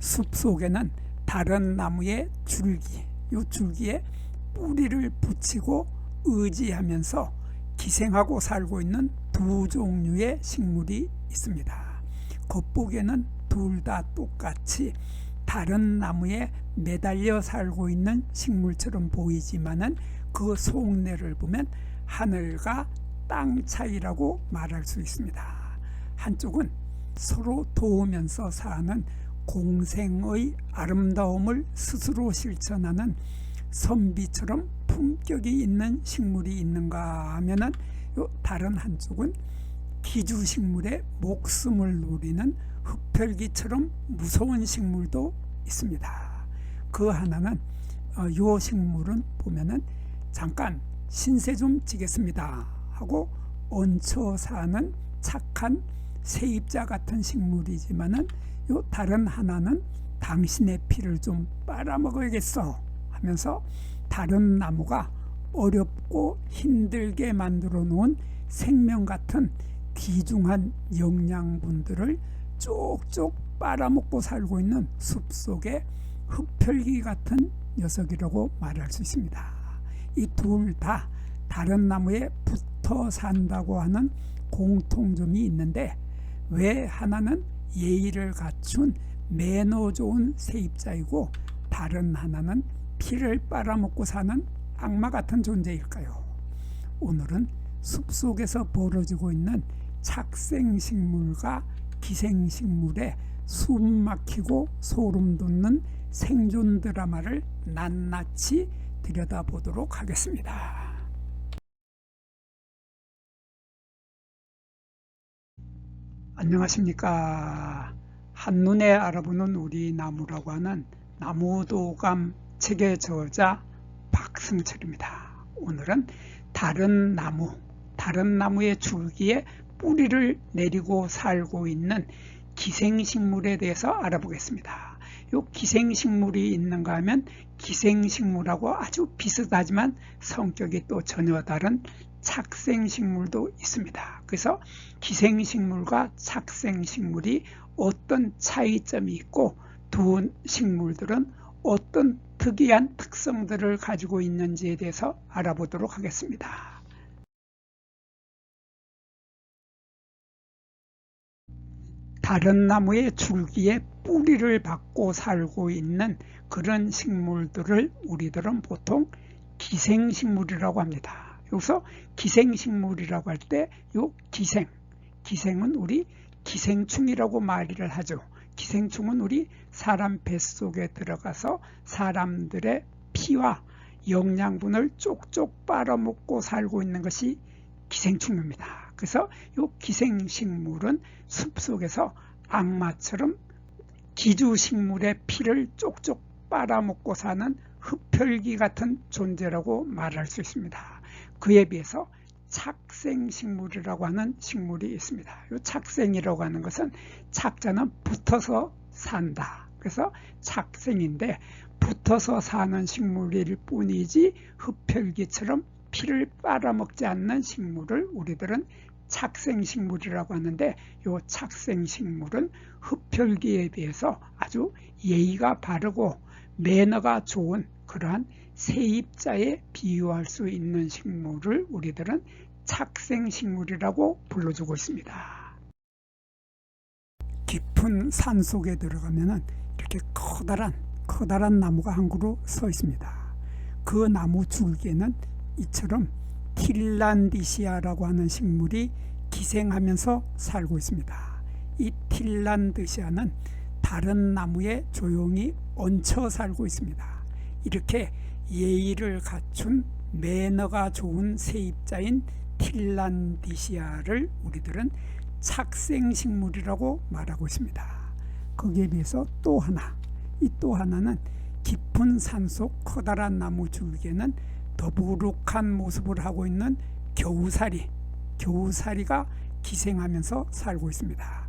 숲 속에는 다른 나무의 줄기, 이 줄기에 뿌리를 붙이고 의지하면서 기생하고 살고 있는 두 종류의 식물이 있습니다. 겉보기에는 둘 다 똑같이 다른 나무에 매달려 살고 있는 식물처럼 보이지만은 그 속내를 보면 하늘과 땅 차이라고 말할 수 있습니다. 한쪽은 서로 도우면서 사는 공생의 아름다움을 스스로 실천하는 선비처럼 품격이 있는 식물이 있는가 하면은 다른 한쪽은 기주식물의 목숨을 노리는 흡혈귀처럼 무서운 식물도 있습니다. 그 하나는 이 식물은 보면은 잠깐 신세 좀 지겠습니다 하고 얹혀 사는 착한 세입자 같은 식물이지만은 요 다른 하나는 당신의 피를 좀 빨아먹어야겠어 하면서 다른 나무가 어렵고 힘들게 만들어 놓은 생명 같은 귀중한 영양분들을 쪽쪽 빨아먹고 살고 있는 숲속의 흡혈귀 같은 녀석이라고 말할 수 있습니다. 이 둘 다 다른 나무에 붙어 산다고 하는 공통점이 있는데 왜 하나는 예의를 갖춘 매너 좋은 세입자이고 다른 하나는 피를 빨아먹고 사는 악마 같은 존재일까요? 오늘은 숲속에서 벌어지고 있는 착생식물과 기생식물의 숨 막히고 소름 돋는 생존 드라마를 낱낱이 들여다보도록 하겠습니다. 안녕하십니까. 한눈에 알아보는 우리 나무라고 하는 나무도감 책의 저자 박승철입니다. 오늘은 다른 나무의 줄기에 뿌리를 내리고 살고 있는 기생식물에 대해서 알아보겠습니다. 이 기생식물이 있는가 하면 기생식물하고 아주 비슷하지만 성격이 또 전혀 다른 착생식물도 있습니다. 그래서 기생식물과 착생식물이 어떤 차이점이 있고 두 식물들은 어떤 특이한 특성들을 가지고 있는지에 대해서 알아보도록 하겠습니다. 다른 나무의 줄기에 뿌리를 받고 살고 있는 그런 식물들을 우리들은 보통 기생식물이라고 합니다. 여기서 기생식물이라고 할 때 요 기생은 우리 기생충이라고 말을 하죠. 기생충은 우리 사람 뱃속에 들어가서 사람들의 피와 영양분을 쪽쪽 빨아먹고 살고 있는 것이 기생충입니다. 그래서 이 기생식물은 숲속에서 악마처럼 기주식물의 피를 쪽쪽 빨아먹고 사는 흡혈귀 같은 존재라고 말할 수 있습니다. 그에 비해서 착생식물이라고 하는 식물이 있습니다. 이 착생이라고 하는 것은 착자는 붙어서 산다. 그래서 착생인데 붙어서 사는 식물일 뿐이지 흡혈귀처럼 피를 빨아먹지 않는 식물을 우리들은 착생식물이라고 하는데 이 착생식물은 흡혈귀에 비해서 아주 예의가 바르고 매너가 좋은 그러한 세입자에 비유할 수 있는 식물을 우리들은 착생식물이라고 불러주고 있습니다. 깊은 산 속에 들어가면은 이렇게 커다란 나무가 한 그루 서 있습니다. 그 나무 줄기에는 이처럼 틸란디시아라고 하는 식물이 기생하면서 살고 있습니다. 이 틸란디시아는 다른 나무에 조용히 얹혀 살고 있습니다. 이렇게 예의를 갖춘 매너가 좋은 세입자인 틸란디시아를 우리들은 착생식물이라고 말하고 있습니다. 거기에 비해서 또 하나는 깊은 산속 커다란 나무 줄기에는 더부룩한 모습을 하고 있는 겨우사리가 기생하면서 살고 있습니다.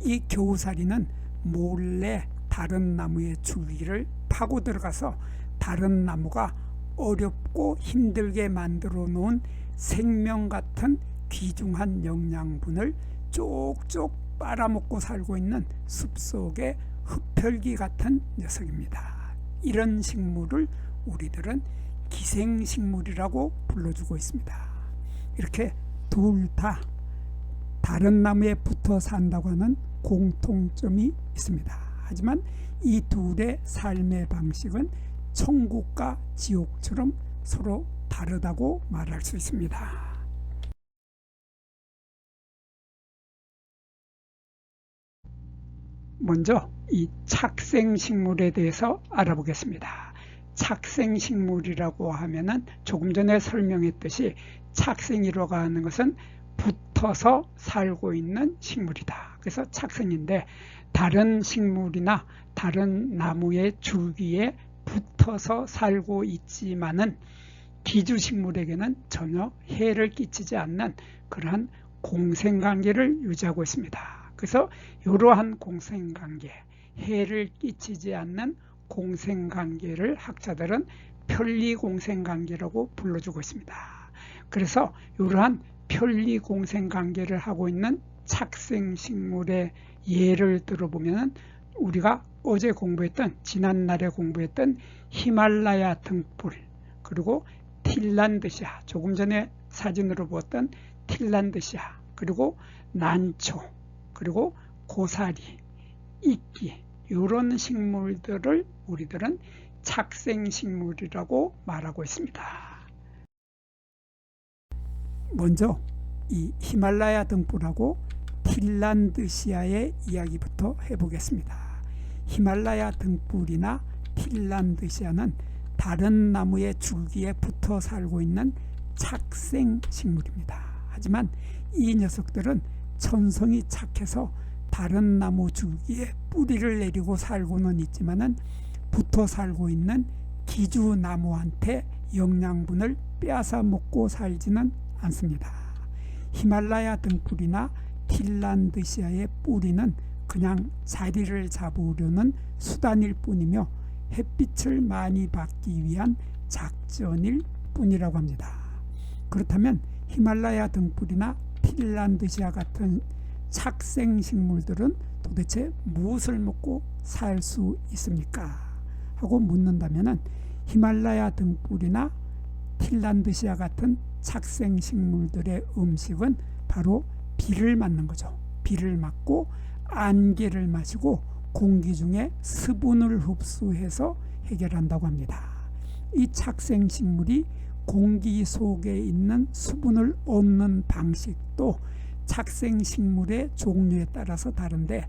이 겨우사리는 몰래 다른 나무의 줄기를 파고 들어가서 다른 나무가 어렵고 힘들게 만들어 놓은 생명 같은 귀중한 영양분을 쪽쪽 빨아먹고 살고 있는 숲속의 흡혈귀 같은 녀석입니다. 이런 식물을 우리들은 기생식물이라고 불러주고 있습니다. 이렇게 둘 다 다른 나무에 붙어 산다고 하는 공통점이 있습니다. 하지만 이 둘의 삶의 방식은 천국과 지옥처럼 서로 다르다고 말할 수 있습니다. 먼저 이 착생식물에 대해서 알아보겠습니다. 착생식물이라고 하면은 조금 전에 설명했듯이 착생이라고 하는 것은 붙어서 살고 있는 식물이다. 그래서 착생인데 다른 식물이나 다른 나무의 줄기에 붙어서 살고 있지만은 기주식물에게는 전혀 해를 끼치지 않는 그러한 공생관계를 유지하고 있습니다. 그래서 이러한 공생관계, 해를 끼치지 않는 공생관계를 학자들은 편리공생관계라고 불러주고 있습니다. 그래서 이러한 편리공생관계를 하고 있는 착생식물의 예를 들어보면 우리가 어제 공부했던 지난날에 공부했던 히말라야 등불, 그리고 틸란드시아, 조금 전에 사진으로 보았던 틸란드시아, 그리고 난초, 그리고 고사리, 이끼, 이런 식물들을 우리들은 착생식물이라고 말하고 있습니다. 먼저 이 히말라야 등불하고 틸란드시아의 이야기부터 해보겠습니다. 히말라야 등불이나 틸란드시아는 다른 나무의 줄기에 붙어 살고 있는 착생식물입니다. 하지만 이 녀석들은 천성이 착해서 다른 나무 줄기에 뿌리를 내리고 살고는 있지만은 붙어 살고 있는 기주나무한테 영양분을 빼앗아 먹고 살지는 않습니다. 히말라야 등불이나 틸란드시아의 뿌리는 그냥 자리를 잡으려는 수단일 뿐이며 햇빛을 많이 받기 위한 작전일 뿐이라고 합니다. 그렇다면 히말라야 등불이나 틸란드시아 같은 착생식물들은 도대체 무엇을 먹고 살 수 있습니까? 하고 묻는다면 히말라야 등불이나 틸란드시아 같은 착생식물들의 음식은 바로 비를 맞는 거죠. 비를 맞고 안개를 마시고 공기 중에 수분을 흡수해서 해결한다고 합니다. 이 착생식물이 공기 속에 있는 수분을 얻는 방식도 착생식물의 종류에 따라서 다른데,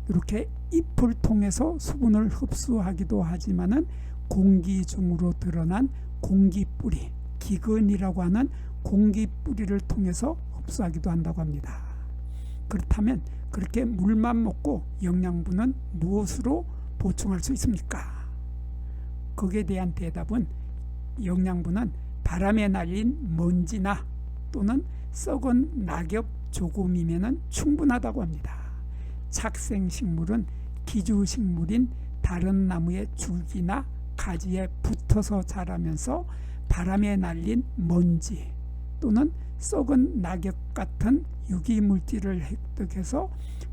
이렇게 잎을 통해서 수분을 흡수하기도 하지만은 공기 중으로 드러난 공기뿌리, 기근이라고 하는 공기뿌리를 통해서 흡수하기도 한다고 합니다. 그렇다면 그렇게 물만 먹고 영양분은 무엇으로 보충할 수 있습니까? 거기에 대한 대답은 영양분은 바람에 날린 먼지나 또는 썩은 낙엽 조금이면 충분하다고 합니다. 착생식물은 기주식물인 다른 나무의 줄기나 가지에 붙어서 자라면서 바람에 날린 먼지 또는 썩은 낙엽 같은 유기물질을 획득해서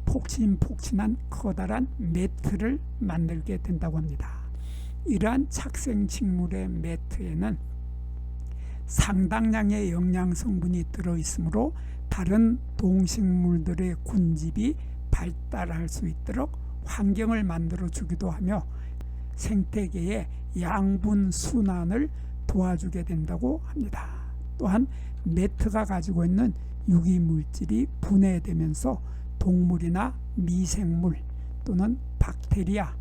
폭신폭신한 커다란 매트를 만들게 된다고 합니다. 이러한 착생식물의 매트에는 상당량의 영양성분이 들어있으므로 다른 동식물들의 군집이 발달할 수 있도록 환경을 만들어 주기도 하며 생태계의 양분 순환을 도와주게 된다고 합니다. 또한 매트가 가지고 있는 유기물질이 분해되면서 동물이나 미생물 또는 박테리아,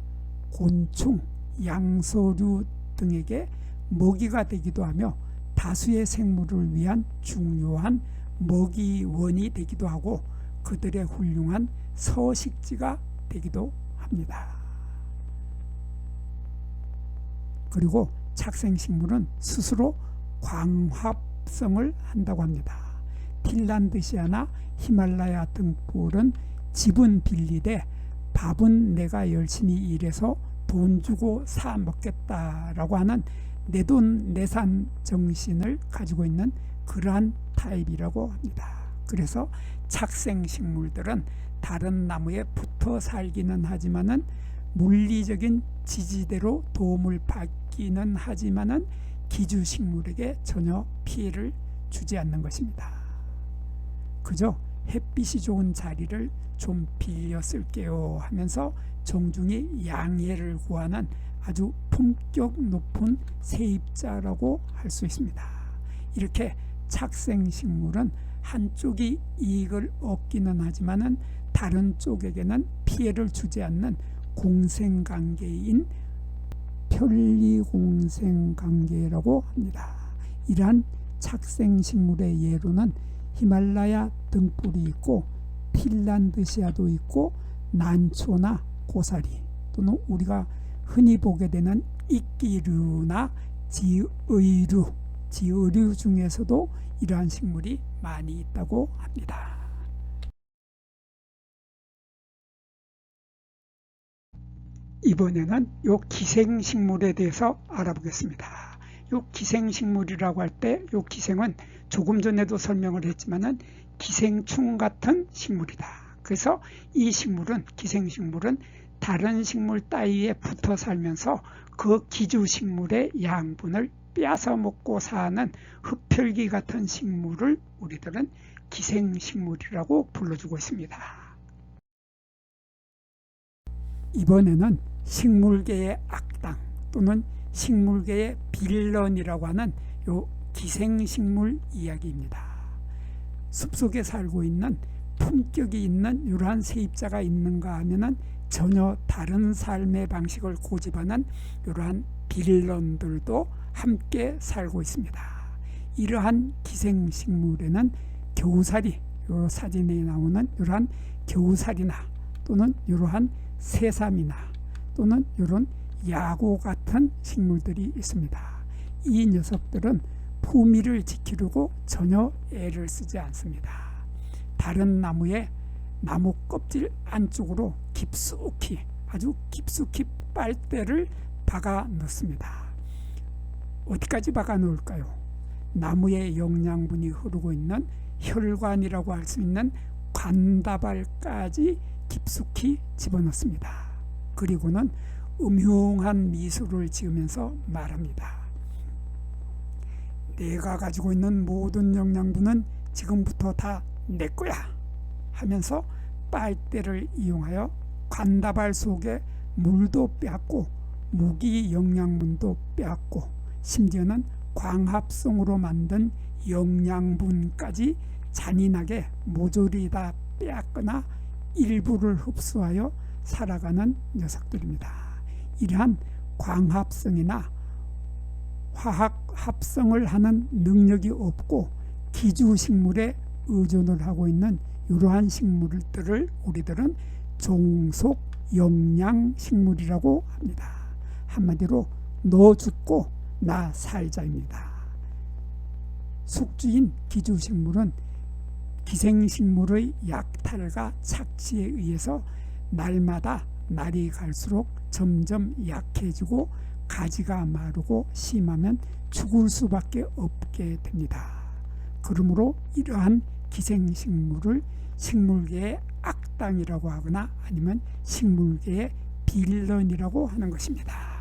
곤충, 양서류 등에게 먹이가 되기도 하며 다수의 생물을 위한 중요한 먹이원이 되기도 하고 그들의 훌륭한 서식지가 되기도 합니다. 그리고 착생식물은 스스로 광합성을 한다고 합니다. 틸란드시아나 히말라야 등불은 집은 빌리되 밥은 내가 열심히 일해서 돈 주고 사 먹겠다라고 하는 내돈내산 정신을 가지고 있는 그러한 타입이라고 합니다. 그래서 착생식물들은 다른 나무에 붙어 살기는 하지만은 물리적인 지지대로 도움을 받기는 하지만은 기주식물에게 전혀 피해를 주지 않는 것입니다. 그저 햇빛이 좋은 자리를 좀 빌려 쓸게요 하면서 정중히 양해를 구하는 아주 품격 높은 세입자라고 할 수 있습니다. 이렇게 착생식물은 한쪽이 이익을 얻기는 하지만은 다른 쪽에게는 피해를 주지 않는 공생관계인 편리공생관계라고 합니다. 이러한 착생식물의 예로는 히말라야 등불이 있고 핀란드시아도 있고 난초나 고사리 또는 우리가 흔히 보게 되는 이끼류나 지의류 중에서도 이러한 식물이 많이 있다고 합니다. 이번에는 요 기생식물에 대해서 알아보겠습니다. 요 기생식물이라고 할 때 요 기생은 조금 전에도 설명을 했지만은 기생충 같은 식물이다. 그래서 이 식물은 기생식물은 다른 식물 따위에 붙어 살면서 그 기주식물의 양분을 빼앗아 먹고 사는 흡혈귀 같은 식물을 우리들은 기생식물이라고 불러주고 있습니다. 이번에는 식물계의 악당 또는 식물계의 빌런이라고 하는 요 기생식물 이야기입니다. 숲속에 살고 있는 품격이 있는 이러한 세입자가 있는가 하면은 전혀 다른 삶의 방식을 고집하는 이러한 빌런들도 함께 살고 있습니다. 이러한 기생식물에는 겨우살이, 이 사진에 나오는 이러한 겨우살이나 또는 이러한 새삼이나 또는 이런 야구 같은 식물들이 있습니다. 이 녀석들은 품위를 지키려고 전혀 애를 쓰지 않습니다. 다른 나무의 나무 껍질 안쪽으로 깊숙이 아주 깊숙이 빨대를 박아 넣습니다. 어디까지 박아 놓을까요? 나무의 영양분이 흐르고 있는 혈관이라고 할 수 있는 관다발까지 깊숙이 집어넣습니다. 그리고는 음흉한 미소를 지으면서 말합니다. 내가 가지고 있는 모든 영양분은 지금부터 다 내 거야 하면서 빨대를 이용하여 관다발 속에 물도 빼앗고 무기 영양분도 빼앗고 심지어는 광합성으로 만든 영양분까지 잔인하게 모조리 다 빼앗거나 일부를 흡수하여 살아가는 녀석들입니다. 이러한 광합성이나 화학 합성을 하는 능력이 없고 기주식물에 의존을 하고 있는 이러한 식물들을 우리들은 종속 영양식물이라고 합니다. 한마디로 너 죽고 나 살자입니다. 숙주인 기주식물은 기생식물의 약탈과 착취에 의해서 날마다 날이 갈수록 점점 약해지고 가지가 마르고 심하면 죽을 수밖에 없게 됩니다. 그러므로 이러한 기생식물을 식물계의 악당이라고 하거나 아니면 식물계의 빌런이라고 하는 것입니다.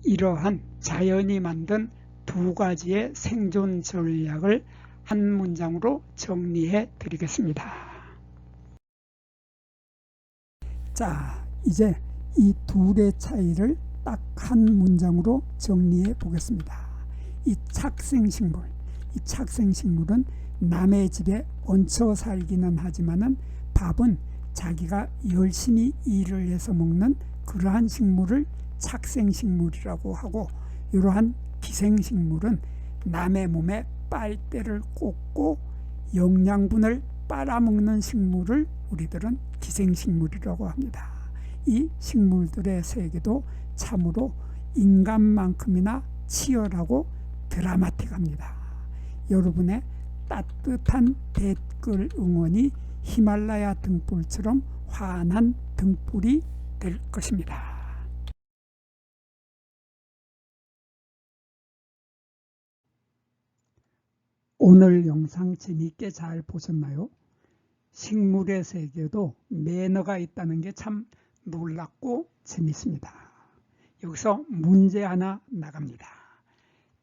이러한 자연이 만든 두 가지의 생존 전략을 한 문장으로 정리해 드리겠습니다. 자, 이제 이 둘의 차이를 딱 한 문장으로 정리해 보겠습니다. 이 착생식물은 남의 집에 얹혀 살기는 하지만은 밥은 자기가 열심히 일을 해서 먹는 그러한 식물을 착생식물이라고 하고, 이러한 기생식물은 남의 몸에 빨대를 꽂고 영양분을 빨아먹는 식물을 우리들은 기생식물이라고 합니다. 이 식물들의 세계도 참으로 인간만큼이나 치열하고 드라마틱합니다. 여러분의 따뜻한 댓글 응원이 히말라야 등불처럼 환한 등불이 될 것입니다. 오늘 영상 재미있게 잘 보셨나요? 식물의 세계도 매너가 있다는 게 참 놀랍고 재밌습니다. 여기서 문제 하나 나갑니다.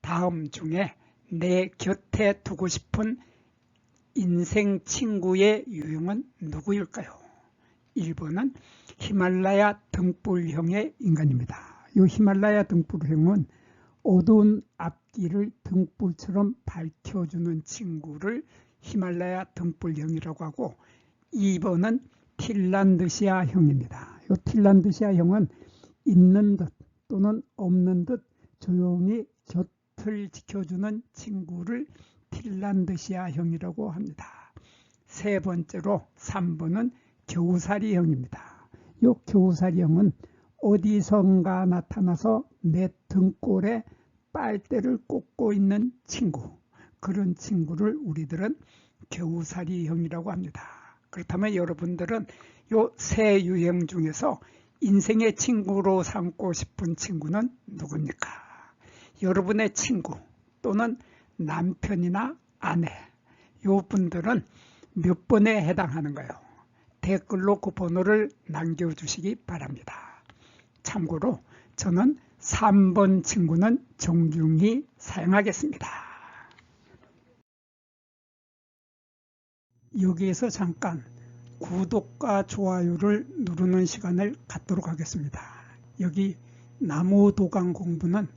다음 중에 내 곁에 두고 싶은 인생 친구의 유형은 누구일까요? 1번은 히말라야 등불형의 인간입니다. 이 히말라야 등불형은 어두운 앞길을 등불처럼 밝혀주는 친구를 히말라야 등불형이라고 하고, 2번은 핀란드시아형입니다. 이 핀란드시아형은 있는 듯 또는 없는 듯 조용히 곁을 지켜주는 친구를 핀란드시아형이라고 합니다. 세 번째로 3번은 겨우살이형입니다. 이 겨우살이형은 어디선가 나타나서 내 등골에 빨대를 꽂고 있는 친구, 그런 친구를 우리들은 겨우살이형이라고 합니다. 그렇다면 여러분들은 이 세 유형 중에서 인생의 친구로 삼고 싶은 친구는 누굽니까? 여러분의 친구 또는 남편이나 아내, 이 분들은 몇 번에 해당하는가요? 댓글로 그 번호를 남겨주시기 바랍니다. 참고로 저는 3번 친구는 정중히 사용하겠습니다. 여기에서 잠깐 구독과 좋아요를 누르는 시간을 갖도록 하겠습니다. 여기 나무도감 공부는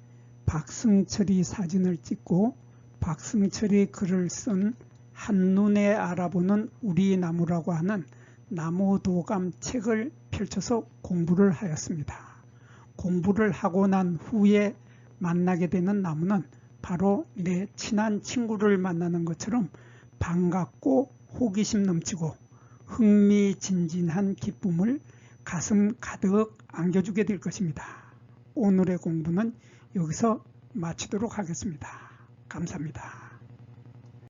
박승철이 사진을 찍고 박승철이 글을 쓴 한눈에 알아보는 우리 나무라고 하는 나무도감 책을 펼쳐서 공부를 하였습니다. 공부를 하고 난 후에 만나게 되는 나무는 바로 내 친한 친구를 만나는 것처럼 반갑고 호기심 넘치고 흥미진진한 기쁨을 가슴 가득 안겨주게 될 것입니다. 오늘의 공부는 여기서 마치도록 하겠습니다. 감사합니다.